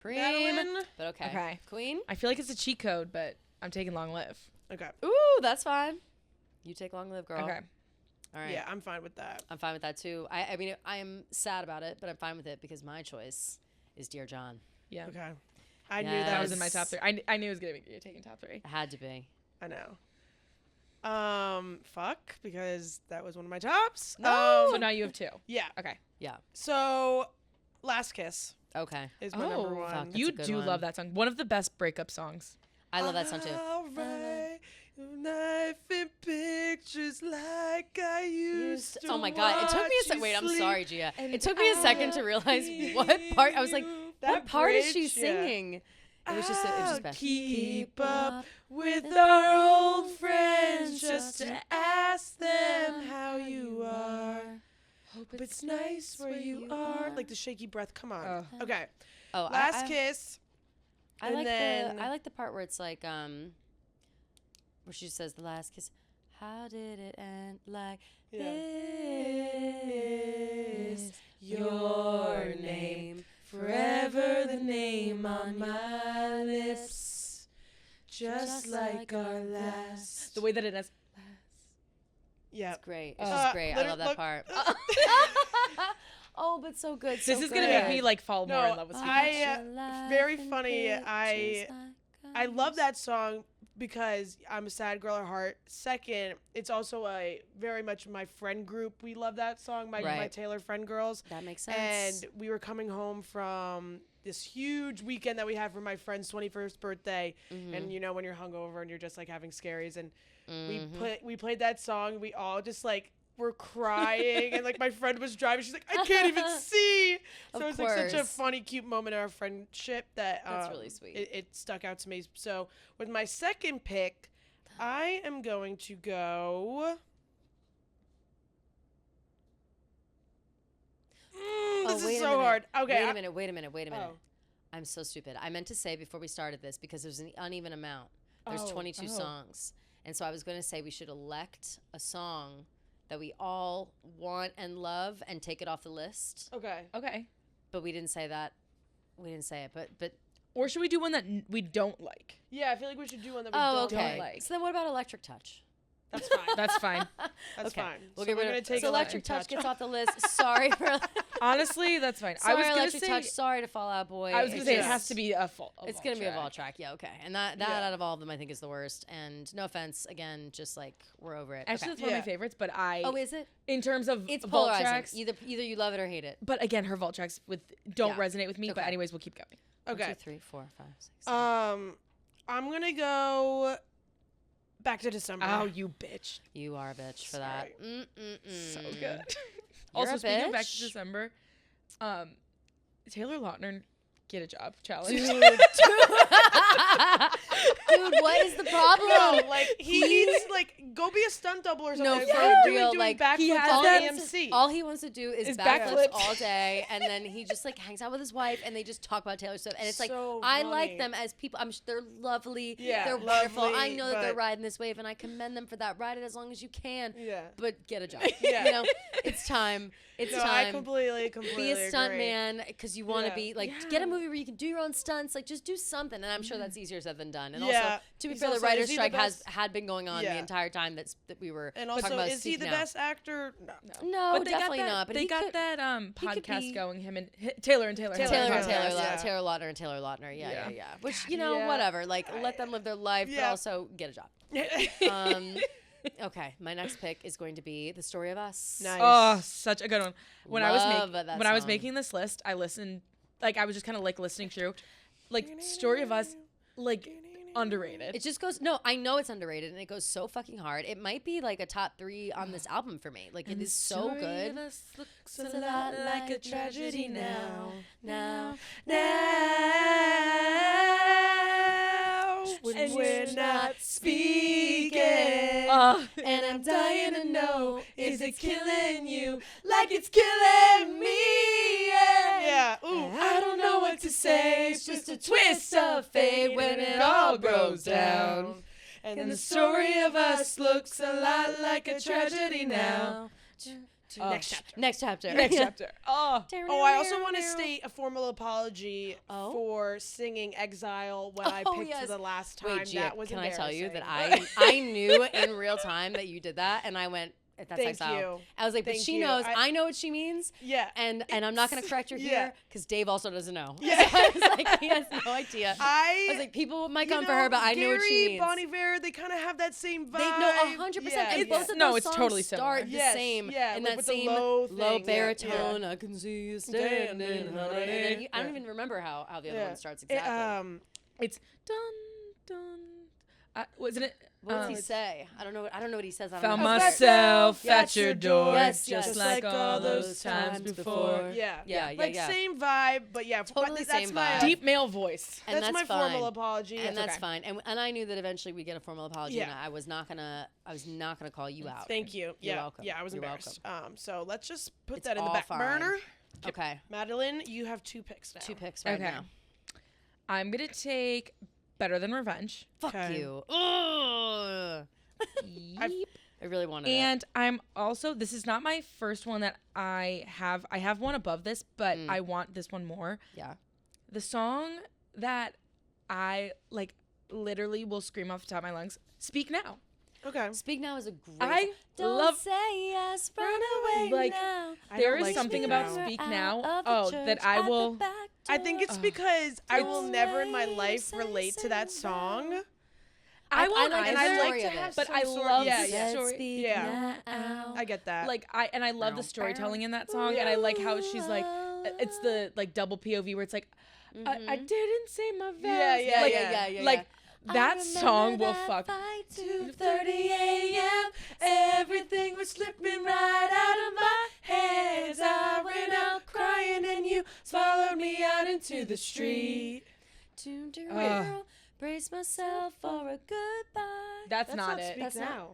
Cream. But Okay. Queen. I feel like it's a cheat code, but I'm taking Long Live. Okay. Ooh, that's fine. You take Long Live, girl. Okay. All right. Yeah, I'm fine with that. I'm fine with that too. I mean, I am sad about it, but I'm fine with it because my choice is Dear John. Yeah. Okay. I knew Yes. that That was in my top 3. I knew it was going to be taking top 3. It had to be. I know. Fuck, because that was one of my tops. No. So now you have 2. Yeah. Okay. Yeah. So, Last Kiss Okay. is my number one. fuck. That's You a good do one. love that song. One of the best breakup songs. I love that song too. I'll write your knife in pictures like I used to. Oh my god! It took me a second. Wait, I'm sorry, Gia. It took me a second to realize what part. I was like, what part is she singing? It was just bad. Keep up with our old friends just to ask them how you are. Hope it's nice where you are. Like the shaky breath. Come on. Oh. Okay. Oh, Last Kiss. I and like then- I like the part where it's like where she says the last kiss. How did it end like Yeah. this? Your name forever, the name on my lips, just like our last. The way that it is. Yeah. It's great. It's just great. I love that part. Oh, but so good. This is going to make me like fall more in love with you. Very funny. I love that song because I'm a sad girl at heart. Second, it's also a very much my friend group. We love that song, my Right. Taylor friend girls. That makes sense. And we were coming home from this huge weekend that we had for my friend's 21st birthday. And you know when you're hungover and you're just like having scaries, and we played that song. We all just like were crying, and like my friend was driving. She's like, I can't even see. So Of it's like such a course. funny, cute moment in our friendship that That's really sweet. It stuck out to me. So with my second pick, I am going to go. This is so hard. Okay. Wait a minute. Oh. I'm so stupid. I meant to say before we started this, because there's an uneven amount. There's 22 songs. And so I was going to say we should elect a song that we all want and love and take it off the list. Okay. Okay. But we didn't say that. We didn't say it. But Or should we do one that we don't like? Yeah, I feel like we should do one that we oh, don't okay. like. So then what about Electric Touch? That's fine. That's fine. That's Okay. fine. We'll So get we're rid gonna of take so Electric Touch gets off the list. Sorry for Honestly, that's fine. sorry, I was going to Electric say Touch. Sorry to Fall Out Boy. I was going to say it just- has to be a full. It's going to be a vault track. track. Yeah, okay. And that out of all of them, I think is the worst. And no offense, again, just like we're over it. Actually, Okay. it's one of Yeah. my favorites, but I Oh, is it? in terms of It's vault polarizing. tracks. Either you love it or hate it. But again, her vault tracks don't Yeah. resonate with me. But Okay. anyways, we'll keep going. Okay. 1, 2, 3, 4, 5, 6. I'm gonna go back to December. Oh, you bitch! You are a bitch for that. So good. You're Also, a speaking of back to bitch. December, Taylor Lautner, get a job challenge. Dude, what is the problem? No, like he needs like go be a stunt double or something. No, Like, for start real, doing like, backflips he has on that- AMC. All he wants to do is Is backflips backflips. all day, and then he just like hangs out with his wife, and they just talk about Taylor Swift. And it's like So I funny. like them as people. They're lovely. Yeah, they're wonderful. I lovely, know that they're but- riding this wave, and I commend them for that. Ride it as long as you can. Yeah. But get a job. Yeah. You know, it's time. It's No, time. I completely Be a stunt agree. man because you want to Yeah. be like Yeah. get a movie where you can do your own stunts, like just do something. And I'm sure that's easier said than done. And Yeah. also, to be He's fair, the also- writer's is he the strike best- had been going on Yeah. the entire time that we were And talking also, about is he the Speak Now. best actor? No. No, But they definitely got that, not. But they he got could, that he could podcast be- going. Him and Taylor and Taylor. Taylor Taylor and and Taylor, yeah. Taylor Lautner and Taylor Lautner. Yeah. Yeah. Which Yeah. whatever. Like let them live their life, but Yeah. also get a job. Okay, my next pick is going to be The Story of Us. Nice. Oh, such a good one. When I was Love that when I was song. making this list, I listened. Like I was just kind of like listening through, like Story of Us, like underrated. It just goes. No, I know it's underrated, and it goes so fucking hard. It might be like a top 3 on this album for me. Like it is so good. Looks a lot like a tragedy now. When we're not speaking. And I'm dying to know, is it killing you like it's killing me? Yeah. Ooh. I don't know what to say. It's just a twist of fate when it all goes down. And the story of us looks a lot like a tragedy now. Next chapter. Next chapter. Next chapter. Oh. Oh, I also want to state a formal apology Oh? for singing Exile when I Oh, picked yes. the last time. Wait, Gia, that was can I tell you that embarrassing. I knew in real time that you did that, and I went, that's Thank Exile. you. I was like, but Thank she you. knows. I know what she means. Yeah. And I'm not going to correct her Yeah. here because Dave also doesn't know. Yeah. So I was like, he has no idea. I was I like, people might you come for her, but I know what she Gary, means. Bon Iver, they kind of have that same vibe. They know 100%. Yeah, And yeah. both of No, those it's songs totally similar. start the Yes, same. yeah, and like that with the same low thing, yeah, baritone. yeah. I can see you standing, honey. And then I don't even remember how the other one starts exactly. It's dun dun. Wasn't it? What does he say? I don't know what he says. I don't Found know. myself Yes, at your door, yes, just yes. like all those times before. Yeah. Yeah, Like yeah. same vibe, but yeah, Totally that's same my vibe. Deep male voice. And that's my fine. formal apology. And that's okay. fine. And I knew that eventually we'd get a formal apology. Yeah. And I was not gonna call you out. Thank you. You're Yeah, welcome. yeah, I was You're embarrassed. So let's just put It's that in the all back fine. burner. Okay. Madeline, you have 2 picks now. 2 picks right Okay. now. I'm gonna take Better Than Revenge. Fuck Okay. you. Ugh. Yeep. I really wanted it. And I'm also, this is not my first one that I have. I have one above this, but I want this one more. Yeah. The song that I like literally will scream off the top of my lungs, Speak Now. Okay. Speak Now is a great I song. Don't love- say yes, run away Like, now. There don't is like something Speak about Now. Speak Out Now. of the Oh, church that I at the will. back I think it's because I will Don't never in my wait, life say, relate to that song. I won't like and the I'd either, like story to of have it. but some I sort love yeah, the yeah. story. Speak Yeah. now. I get that. Like I love the storytelling in that song, and I like how she's like, it's the like double POV where it's like, I didn't say my vows. Yeah, like, yeah. Like I that remember song will that fuck. fight 2:30 a.m. Everything was slipping right out of my hands. I ran out crying, and you followed me out into the street. Brace myself for a goodbye. That's not it. Speak That's not- Now.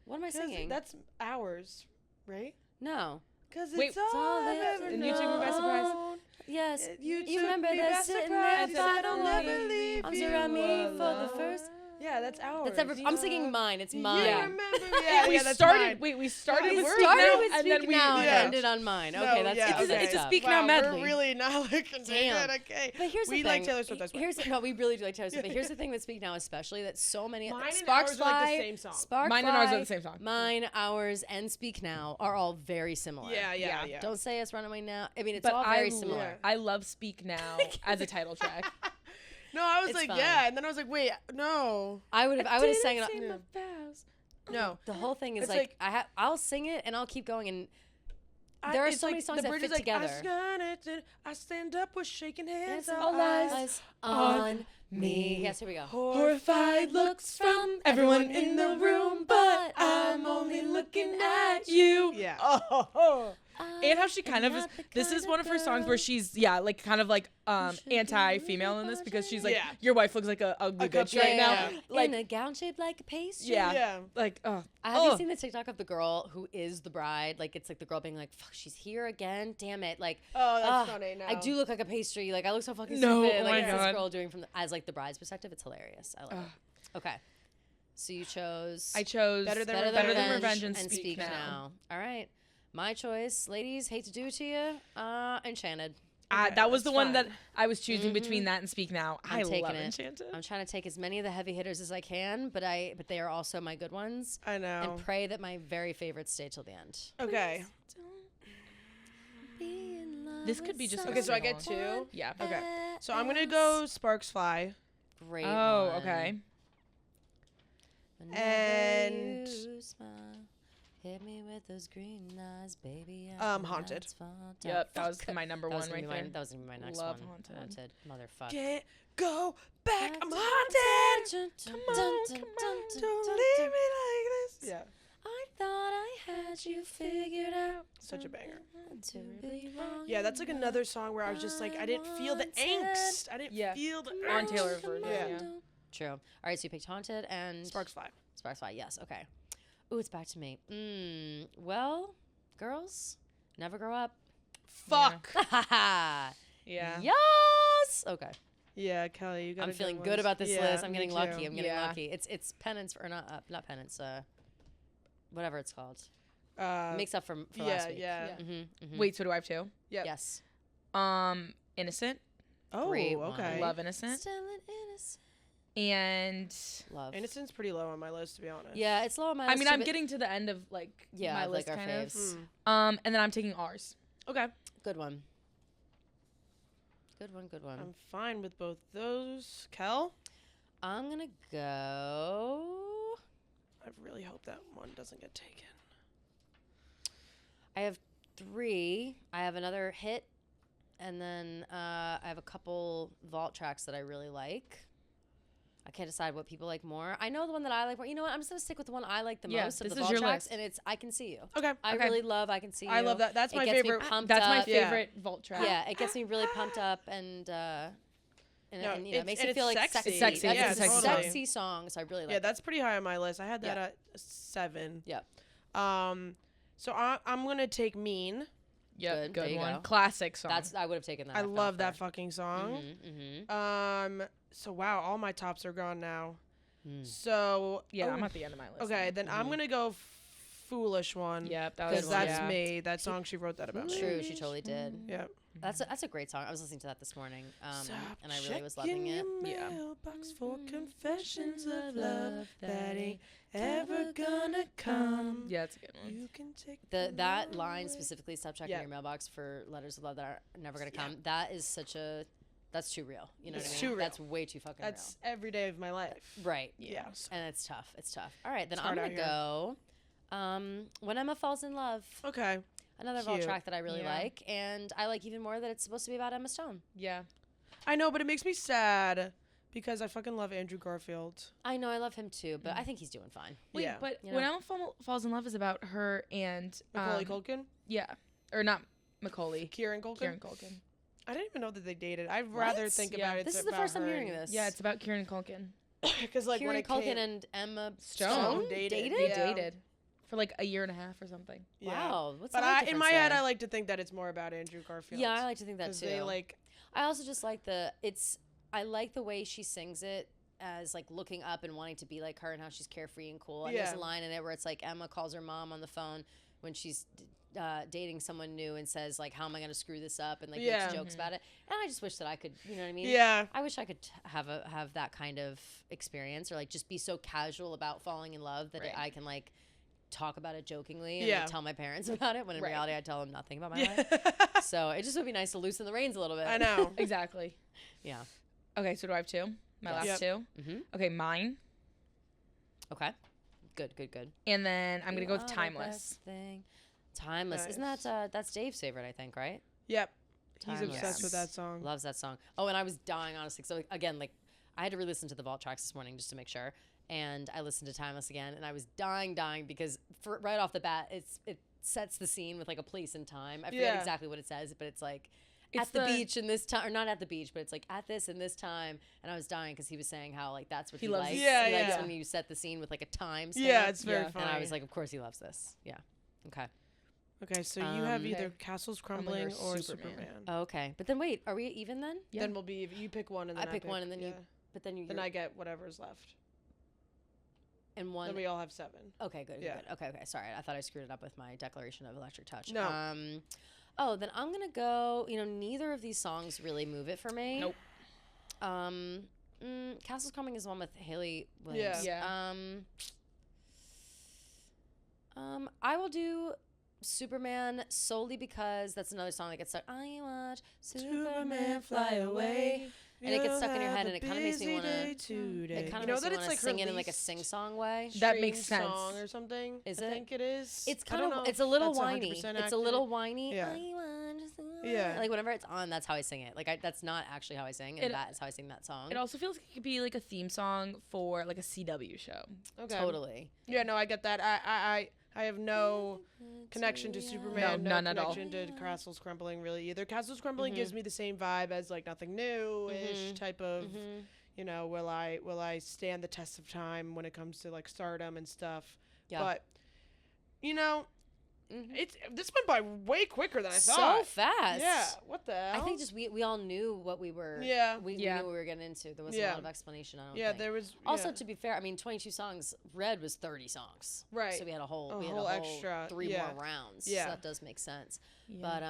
What am I singing? That's ours, right? No. Because Wait, it's all I've ever and you took me by surprise. known. Yes. You took remember me that by sitting there surprise, said I'll finally. never leave Arms you around me for the alone. first. Yeah, that's ours. That's ever. I'm singing mine. It's mine. You remember? Yeah, we yeah, that's started. mine. Wait, we started We with Started Speak Now, with and then Speak we Now and yeah. ended on mine. No, Okay, that's yeah, okay. okay. It's a Tough. Speak Now Wow, medley. we're really not looking Damn. good. Okay. But here's we the like thing. Taylor Swift. That's why. No, we really do like Taylor Swift. But here's the thing with Speak Now, especially that so many Mine and Sparks ours are like the Fly, same song. Spark Mine and ours Fly, are the same song. Mine, ours, and Speak Now are all very similar. Yeah. Don't say us, run away now. I mean, it's But all very similar. yeah. I love Speak Now as a title track. No, I was It's like, fine. yeah, and then I was like, wait, no, I would have sang it. Didn't say on- my vows. no. The whole thing is It's like, I'll sing it and I'll keep going and there are it's so like, many songs the that bridge fit is like, together. I stand up with shaking hands. All eyes on me. Yes, here we go. Horrified looks from everyone in the room, but I'm only looking at you. Yeah. And how she kind of is. This is one of her songs where she's like kind of like anti-female in this because she's like, Yeah. your wife looks like a ugly bitch cupcake, right now. yeah. Like in a gown shaped like a pastry. yeah, like Have you seen the TikTok of the girl who is the bride? Like it's like the girl being like, "Fuck, she's here again. Damn it!" Like, Oh, that's ugh, funny. No. I do look like a pastry. Like I look so fucking No, stupid. oh Like my it's God. this girl doing from as like the bride's perspective. It's hilarious. I love it. Okay, so you chose. I chose Better Than Better Than Revenge and and Speak Now. All right, my choice, ladies. Hate to do it to you. Enchanted. That was the that's one fine. that I was choosing between that and Speak Now. I taking love it. Enchanted. I'm trying to take as many of the heavy hitters as I can, but they are also my good ones. I know. And pray that my very favorites stay till the end. Okay. This could be just Okay, so I get sing-along. 2. Yeah. Okay. So I'm gonna go Sparks Fly. Great. Oh, one. okay. Whenever And- you smile, hit me with those green eyes, baby. Haunted. that's fun. Yep, that was Fuck. my number That was one gonna right be my- there. That was gonna be my next Love one. Haunted. Motherfucker. Can't go back. I'm haunted. Come Don't leave me like this. Yeah. I thought I had you figured out. Such a banger. To be wrong. Yeah, that's like another song where I was just like, I didn't feel the angst. I didn't Yeah. feel the On angst. Taylor's version. Yeah. Yeah. True. All right, so you picked Haunted and Sparks Fly. Sparks Fly. Yes. Okay. Ooh, it's back to me. Well, girls, never grow up. Fuck. Yeah. Yes. Okay. Yeah, Kelly, you got. I'm feeling good about this list. I'm me getting too. lucky. I'm getting Yeah. lucky. It's penance or not penance. Whatever it's called. Makes up for last week. Yeah. Wait, so do I have two? Yep. Yes. Innocent. Oh, Great one. okay. Love Innocent. Still an innocent. And Love. Innocent's pretty low on my list, to be honest. Yeah, it's low on my I list. mean, too, I'm but- getting to the end of like my list like our kind of. faves. Mm. And then I'm taking ours. Okay. Good one. Good one. Good one. I'm fine with both those. Kel? I'm gonna go. I really hope that one doesn't get taken. I have 3. I have another hit, and then I have a couple vault tracks that I really like. I can't decide what people like more. I know the one that I like more. You know what? I'm just gonna stick with the one I like the Yeah, most of this the is vault your tracks, list. and it's "I Can See You." Okay. I really love "I Can See You." I love that. That's It my gets me favorite. pumped That's my up. favorite vault track. Yeah, it gets me really pumped up, and No, you know, it makes me it's feel like sexy. It's sexy. That's Yeah, a totally. sexy song, so I really like Yeah, it. that's pretty high on my list. I had that Yeah. at 7. Yep. So I'm gonna take Mean. Yep, Good, there you one. go. Classic song. I would have taken that. I after love that offer. fucking song. Mm-hmm. So wow, all my tops are gone now. Mm. So yeah, oh, I'm at the end of my list. okay, then I'm gonna go Foolish One. Yep, that because was that's yeah. me. That song she wrote that about me. True, she totally did. Yeah. That's a great song. I was listening to that this morning, Stop and I really was loving checking it. your Yeah. mailbox for confessions of love that ain't ever gonna come. Yeah, it's a good one. You can take That line specifically, "Stop checking Yeah. your mailbox for letters of love that are never gonna come." That is that's too real. You know It's what I too mean? real. That's way too fucking That's every day of my life. real. Right. Yeah. so- And it's tough. It's tough. All right, then It's I'm hard gonna out go. When Emma Falls in Love. Okay. Another vault Cute. track that I really Yeah. like, and I like even more that it's supposed to be about Emma Stone. Yeah. I know, but it makes me sad because I fucking love Andrew Garfield. I know I love him too, but I think he's doing fine. Wait, Yeah. but You when know? Emma Falls in Love is about her and Macaulay Culkin? Yeah, or not Macaulay. Kieran Culkin? Kieran Culkin. I didn't even know that they dated. I'd rather think Yeah. about it. This is the about first time her hearing and- this. Yeah, it's about Kieran Culkin. Because like Kieran when it Culkin came, and Emma Stone dated. They Yeah. dated for like a year and a half or something. Yeah. Wow, what's But the height in my difference head, there? I like to think that it's more about Andrew Garfield. Yeah, I like to think that because too. they like. I also just like I like the way she sings it as like looking up and wanting to be like her and how she's carefree and cool. And there's Yeah. a line in it where it's like Emma calls her mom on the phone when she's dating someone new and says like, "How am I going to screw this up?" and like Yeah. makes jokes about it. And I just wish that I could, you know what I mean? Yeah. I wish I could have that kind of experience, or like just be so casual about falling in love that Right. I can like talk about it jokingly and Yeah. like, tell my parents about it when in Right. reality I tell them nothing about my Yeah. life. So it just would be nice to loosen the reins a little bit. I know. Exactly. Yeah. Okay, so do I have two? My Yes. last two? Mm-hmm. Okay, mine. Okay. Good. And then I'm going to go with You are the Timeless. best thing. Timeless. Isn't Nice. that's Dave's favorite, I think, right? Yep. He's Timeless. obsessed with that song. Loves that song. Oh, and I was dying, honestly. So, again, like, I had to re-listen to the vault tracks this morning just to make sure. And I listened to Timeless again, and I was dying because right off the bat, it sets the scene with, like, a place and time. I forget Yeah. exactly what it says, but it's, like, It's at the the- beach in this time, or not at the beach, but it's, like, at this and this time. And I was dying because he was saying how, like, that's what he loves- likes. Yeah, He likes yeah. when you set the scene with, like, a time Yeah, stamp. it's very Yeah. funny. And I was like, of course he loves this. Yeah. Okay. okay, so you have either Okay. Castles gonna go Crumbling or Superman. Superman. Oh, okay. But then wait, are we even then? Yeah. Then we'll be. You pick one and then I pick one and then you- yeah. But then Then I get whatever's left. and one. Then we all have 7. Okay, good. Yeah. Good. Okay. Sorry, I thought I screwed it up with my declaration of electric touch. No. Oh, then I'm gonna go. You know, neither of these songs really move it for me. Nope. Castles Coming is the one with Haley Williams. Yeah. I will do Superman solely because that's another song that gets stuck. I watch Superman fly away. And it gets stuck in your head, and it kind of makes me want to. It kind of makes me want to sing it in like a sing-song way. That makes Stream sense. Song or something. Is I it? think it is. It's I kind don't of. know It's if a little that's whiny. 100% It's a accurate. little whiny. Yeah. Yeah. Like whenever it's on, that's how I sing it. Like that's not actually how I sing, and that is how I sing that song. It also feels like it could be like a theme song for like a CW show. Okay. Totally. Yeah, no, I get that. I have no connection to Superman. No, none at all. connection to Castles Crumbling really either. Castles Crumbling gives me the same vibe as like Nothing New-ish type of, you know, will I stand the test of time when it comes to like stardom and stuff. Yeah. But, you know, This went by way quicker than I So thought. fast. Yeah. What the hell? I think just we all knew what we were. Yeah. We knew what we were getting into. There wasn't a lot of explanation. I don't think. there was. Also, yeah. to be fair, I mean, 22 songs. Red was 30 songs. Right. So we had a whole extra 3 more rounds. Yeah. So that does make sense. But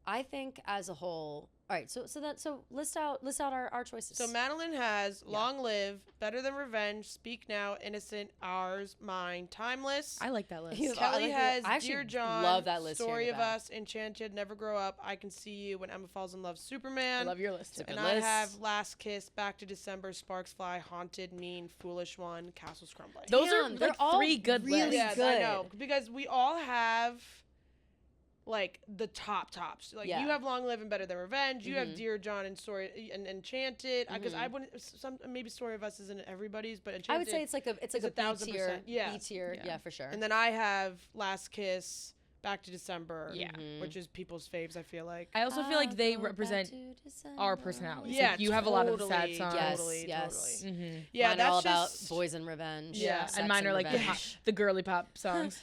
I think as a whole. All right. So list out our choices. So Madeline has Long Live, Better Than Revenge, Speak Now, Innocent, Ours, Mine, Timeless. I like that list. Kelly has I actually Dear John, love that list Story here of in the back. Us, Enchanted, Never Grow Up, I Can See You, When Emma Falls in Love, Superman. I love your list. And good I list. have Last Kiss, Back to December, Sparks Fly, Haunted, Mean, Foolish One, Castles Crumbling. Those Damn, are they're like all 3 good really lists. Yes, good. I know. Because we all have like the tops. Like you have Long Live and Better Than Revenge. You have Dear John and Story and Enchanted. Because I wouldn't maybe Story of Us isn't everybody's, but Enchanted. I would say it's like a B tier. 1,000%. Yeah. B tier. Yeah, for sure. And then I have Last Kiss, Back to December. Yeah. Which is people's faves, I feel like. I also feel like they represent our personalities. Yeah, Like, you have a lot of the sad totally. songs. Yes, Totally, yes. totally. Mm-hmm. Yeah, Mine that's are all just about boys and revenge. Yeah, sex and mine are like revenge. the girly pop songs.